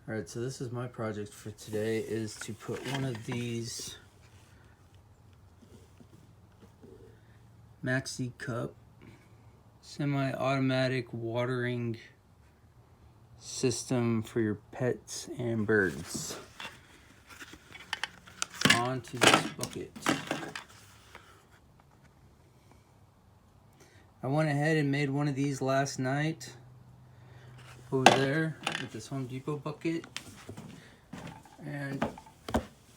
Alright, so this is my project for today, is to put one of these Maxi cup semi-automatic watering system for your pets and birds onto this bucket. I went ahead and made one of these last night over there with this Home Depot bucket, and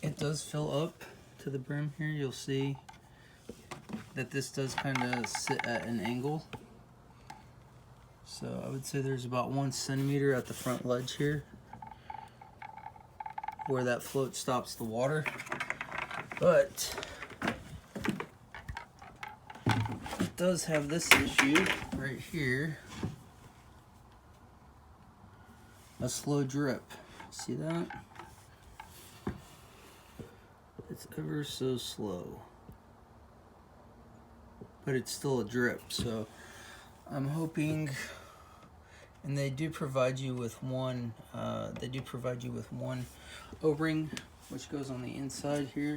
it does fill up to the brim here. You'll see that this does kind of sit at an angle, so I would say there's about 1 centimeter at the front ledge here where that float stops the water, but it does have this issue right here, a slow drip. See that? It's ever so slow, but it's still a drip. So I'm hoping, and they do provide you with one. They do provide you with one O-ring, which goes on the inside here.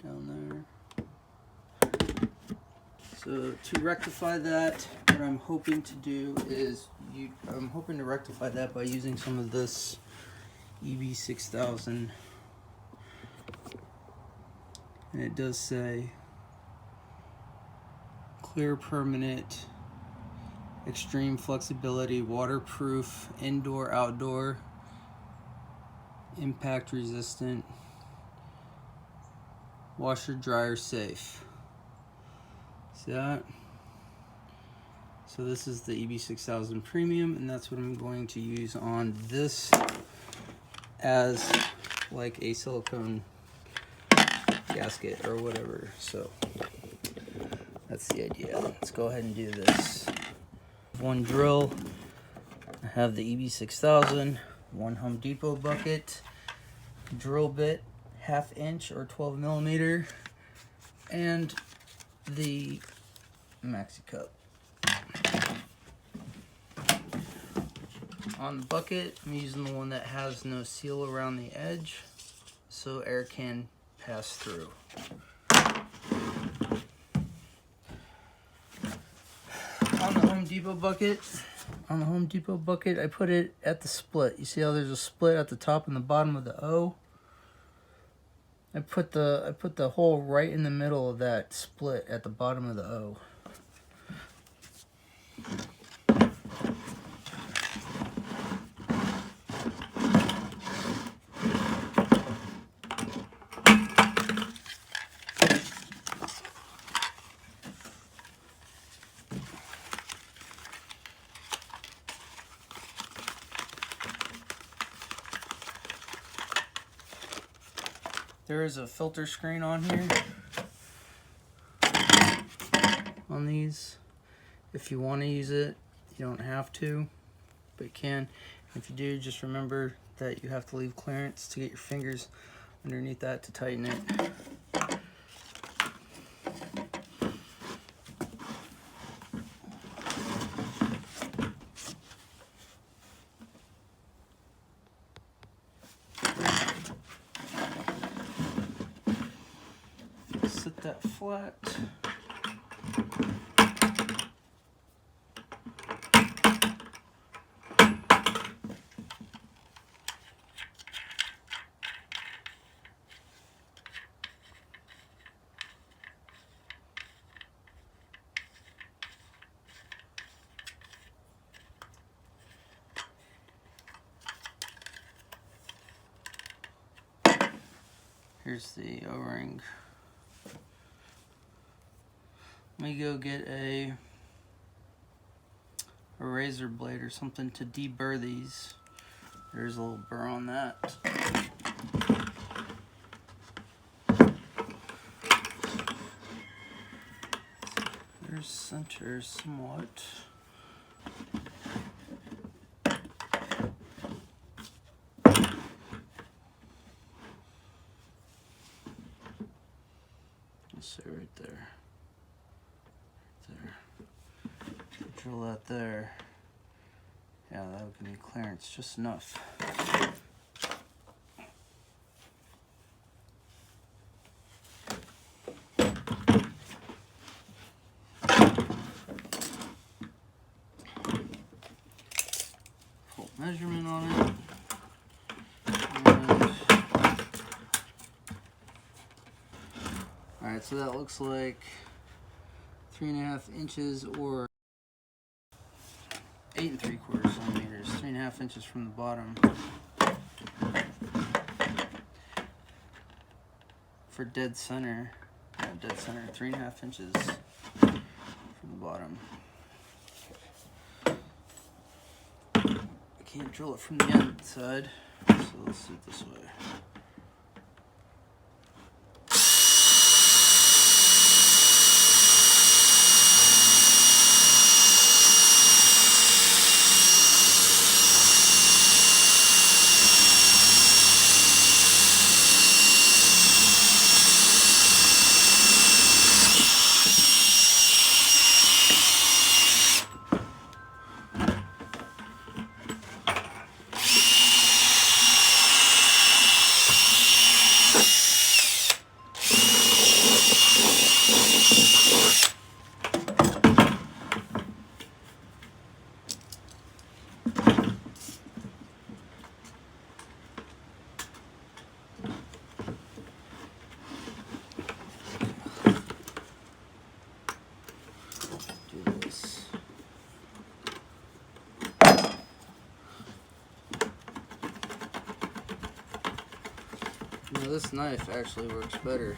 Down there. So to rectify that, what I'm hoping to do is I'm hoping to rectify that by using some of this EB6000, and it does say clear, permanent, extreme flexibility, waterproof, indoor, outdoor, impact resistant, washer dryer safe. See that? So this is the EB6000 Premium, and that's what I'm going to use on this as like a silicone gasket or whatever. So that's the idea. Let's go ahead and do this. One drill. I have the EB6000, one Home Depot bucket, drill bit, 1/2 inch or 12 millimeter, and the Maxi cup. On the bucket, I'm using the one that has no seal around the edge, so air can pass through. On the Home Depot bucket, I put it at the split. You see how there's a split at the top and the bottom of the O? I put the hole right in the middle of that split at the bottom of the O. There is a filter screen on here, on these. If you want to use it, you don't have to, but you can. If you do, just remember that you have to leave clearance to get your fingers underneath that to tighten it. Sit that flat. Here's the O-ring. Let me go get a razor blade or something to deburr these. There's a little burr on that. There's center somewhat. Let's say right there. drill that there. Yeah, that would give me clearance just enough. Full measurement on it. Alright, so that looks like 3.5 inches or 8 3/4 centimeters, 3.5 inches from the bottom. For dead center, yeah, dead center, 3.5 inches from the bottom. I can't drill it from the inside, so let's do it this way. Now this knife actually works better.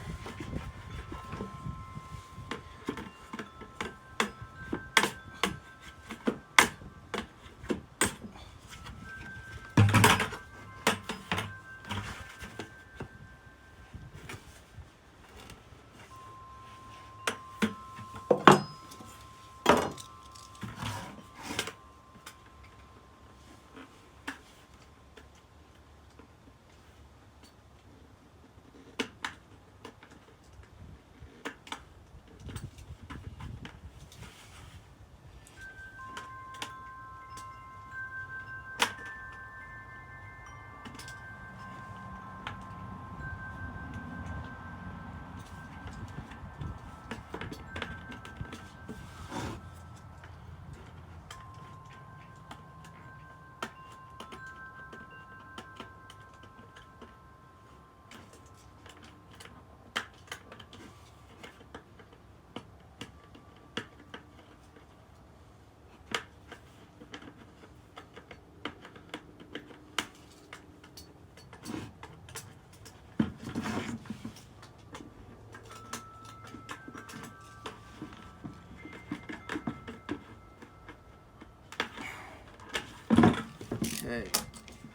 Okay,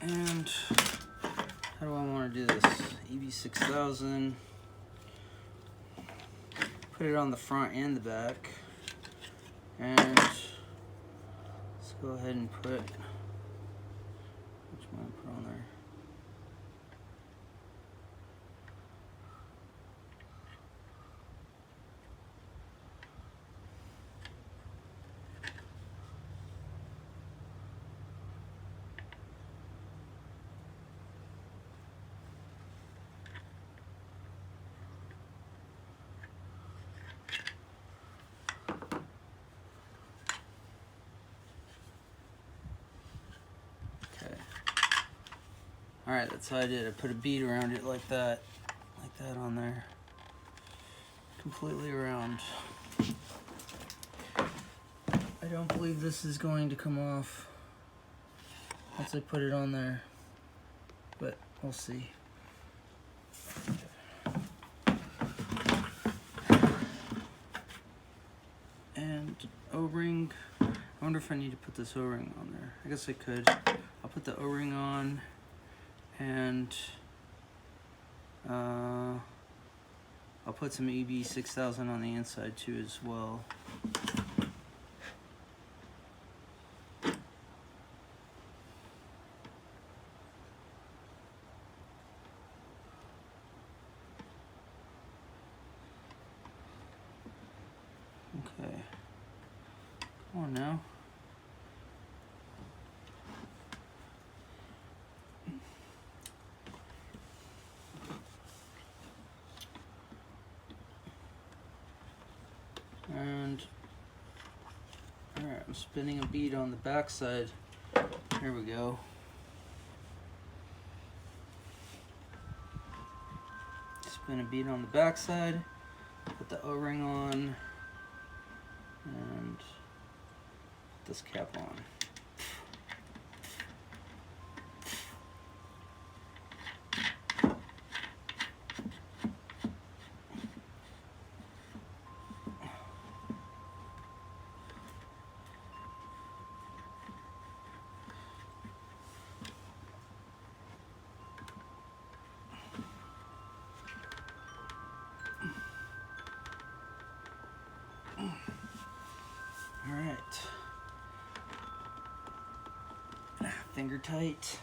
and how do I want to do this? EB6000. Put it on the front and the back. And let's go ahead and put, which one I put on there? Alright, that's how I did. I put a bead around it like that on there. Completely around. I don't believe this is going to come off once I put it on there, but we'll see. And O-ring. I wonder if I need to put this O-ring on there. I guess I could. I'll put the O-ring on, and I'll put some EB6000 on the inside too as well. Okay. Come on now. And alright, I'm spinning a bead on the back side. Here we go. Spin a bead on the back side, put the O-ring on, and put this cap on. Alright. Finger tight.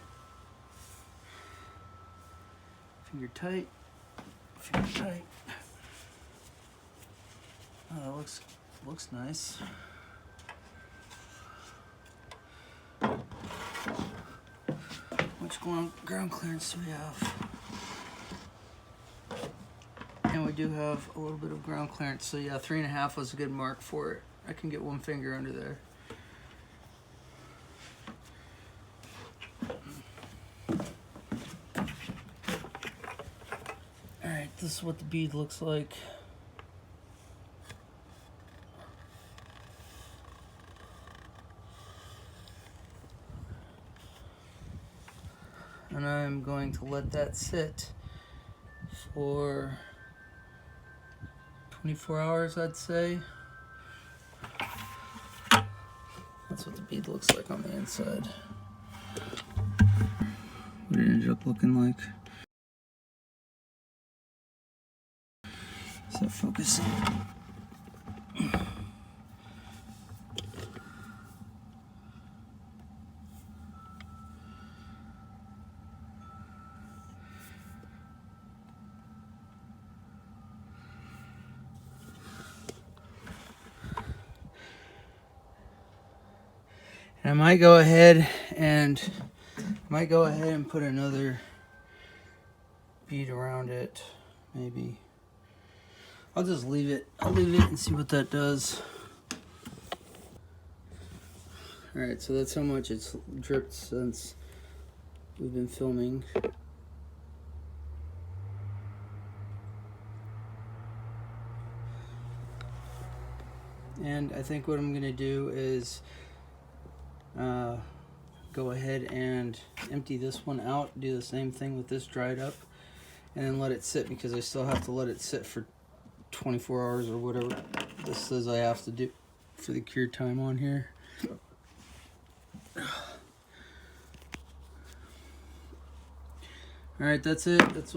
Finger tight. Finger tight. Oh, that looks nice. Which ground clearance do we have? And we do have a little bit of ground clearance. So yeah, 3.5 was a good mark for it. I can get one finger under there. Alright, this is what the bead looks like. And I'm going to let that sit for 24 hours, I'd say. That's what the bead looks like on the inside. What it ended up looking like. Is that focusing? And I might go ahead and put another bead around it, maybe. I'll just leave it. I'll leave it and see what that does. All right, so that's how much it's dripped since we've been filming. And I think what I'm gonna do is go ahead and empty this one out, do the same thing with this dried up, and then let it sit, because I still have to let it sit for 24 hours or whatever this says I have to do for the cure time on here. Alright, that's it. That's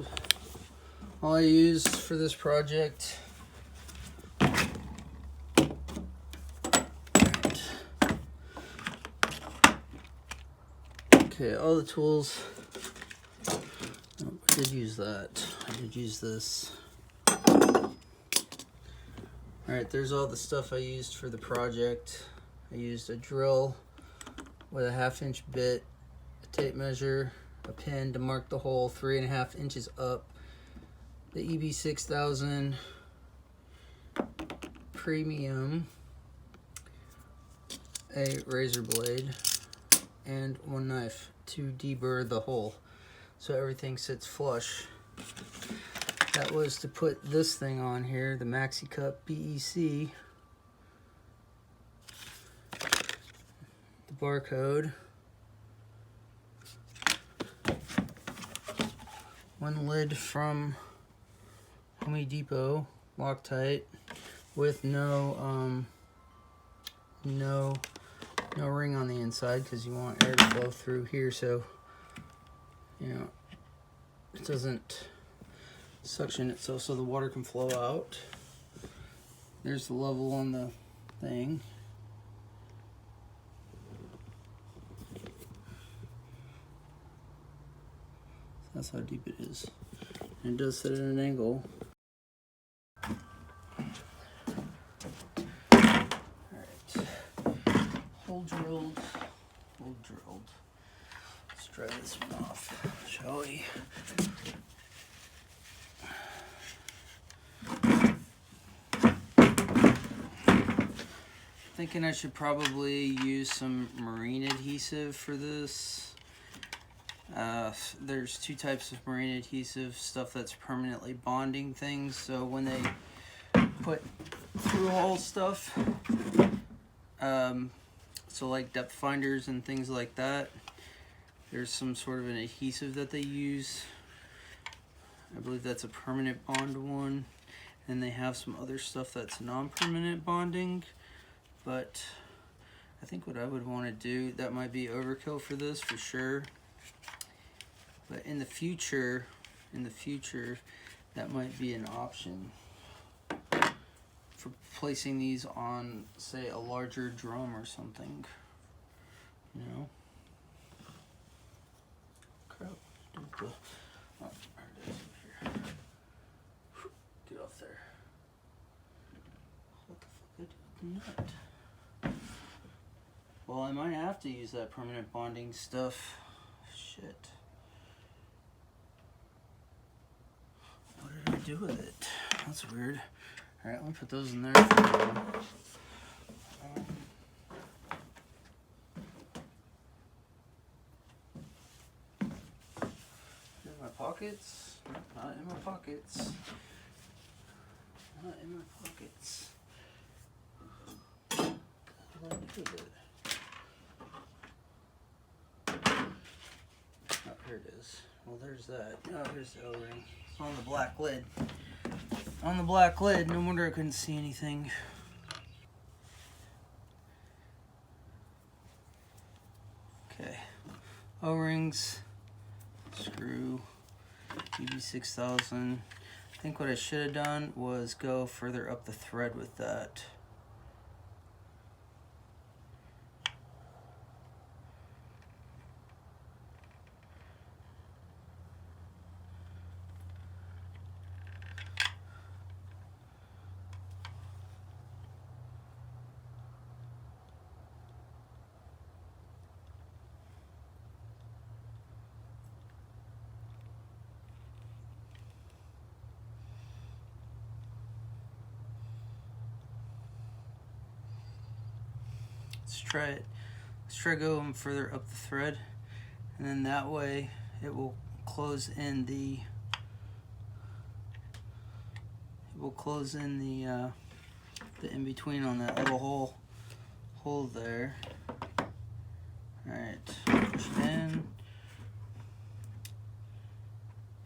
all I used for this project. Okay, all the tools. Oh, I did use that. I did use this. Alright, there's all the stuff I used for the project. I used a drill with a 1/2 inch bit, a tape measure, a pin to mark the hole 3.5 inches up, the EB6000 Premium, a razor blade, and one knife to deburr the hole so everything sits flush. That was to put this thing on here, the Maxi Cup BEC, the barcode, one lid from Home Depot, Loctite, with no ring on the inside, because you want air to flow through here, so you know it doesn't suction itself, so the water can flow out. There's the level on the thing. That's how deep it is. And it does sit at an angle. Alright. hole drilled. Hole drilled. Let's try this one off, shall we? Thinking I should probably use some marine adhesive for this. There's two types of marine adhesive, stuff that's permanently bonding things, so when they put through hole stuff, so like depth finders and things like that, there's some sort of an adhesive that they use. I believe that's a permanent bond one, and they have some other stuff that's non-permanent bonding, but I think what I would want to do, that might be overkill for this for sure, but in the future, that might be an option for placing these on, say, a larger drum or something, you know? Crap. Oh, there it is over here. Get off there. What the fuck did I do with the nut? Well, I might have to use that permanent bonding stuff. Shit. What did I do with it? That's weird. Alright, let me put those in there for now. In my pockets? Not in my pockets. Not in my pockets. What did I do with it? Oh, here it is. Well, there's that. Oh, here's the O-ring. It's on the black lid. On the black lid. No wonder I couldn't see anything. Okay. O-rings. Screw. EB6000. I think what I should have done was go further up the thread with that. Let's try it. Let's try going further up the thread, and then that way it will close in the. It will close in the in between on that little hole there. All right, push it in.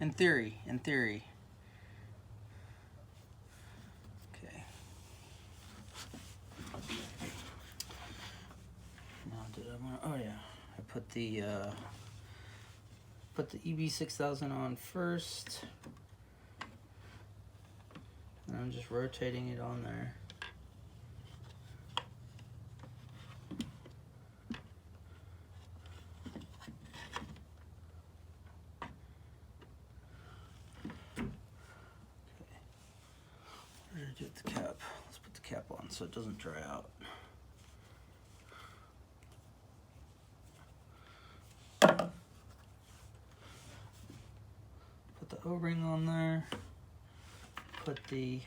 In theory. Okay. Now, did I want? Oh yeah, I put the EB6000 on first, and I'm just rotating it on there. What did I do with the cap? Let's put the cap on so it doesn't dry out. Put the O-ring on there. Put the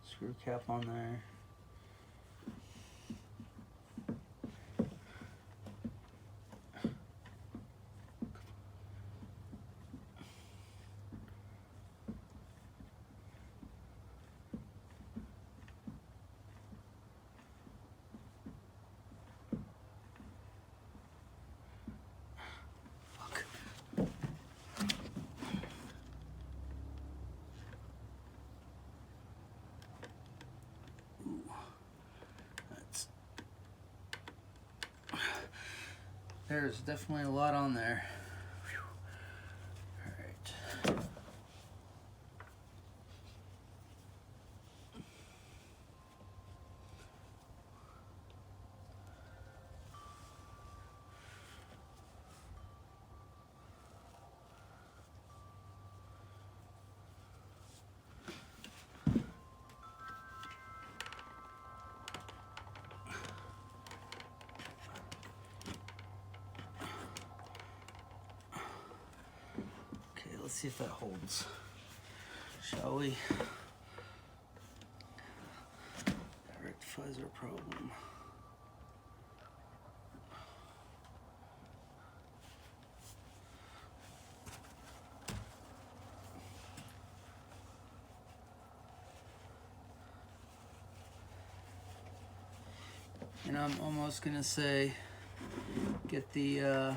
screw cap on there. There's definitely a lot on there. All right. see if that holds. Shall we? That rectifies our problem. And I'm almost gonna say, get the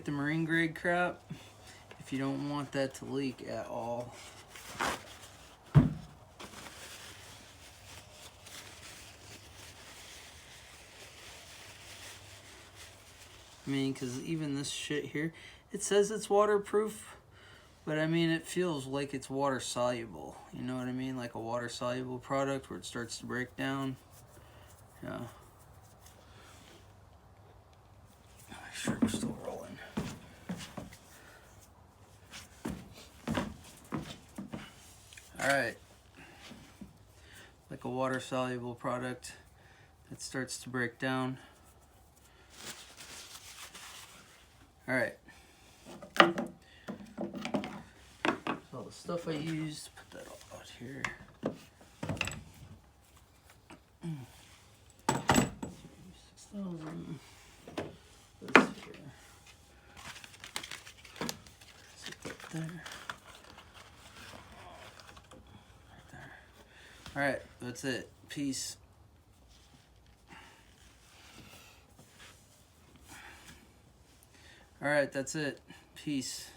marine grade crap if you don't want that to leak at all. I mean, because even this shit here, it says it's waterproof, but I mean, it feels like it's water soluble. You know what I mean? Like a water soluble product where it starts to break down. Yeah. Make sure we're still rolling. Alright. Like a water soluble product that starts to break down. Alright. So the stuff I used, put that all out here. 6,000. This here. Sit that there. Right there. Alright, that's it. Peace. Alright, that's it. Peace.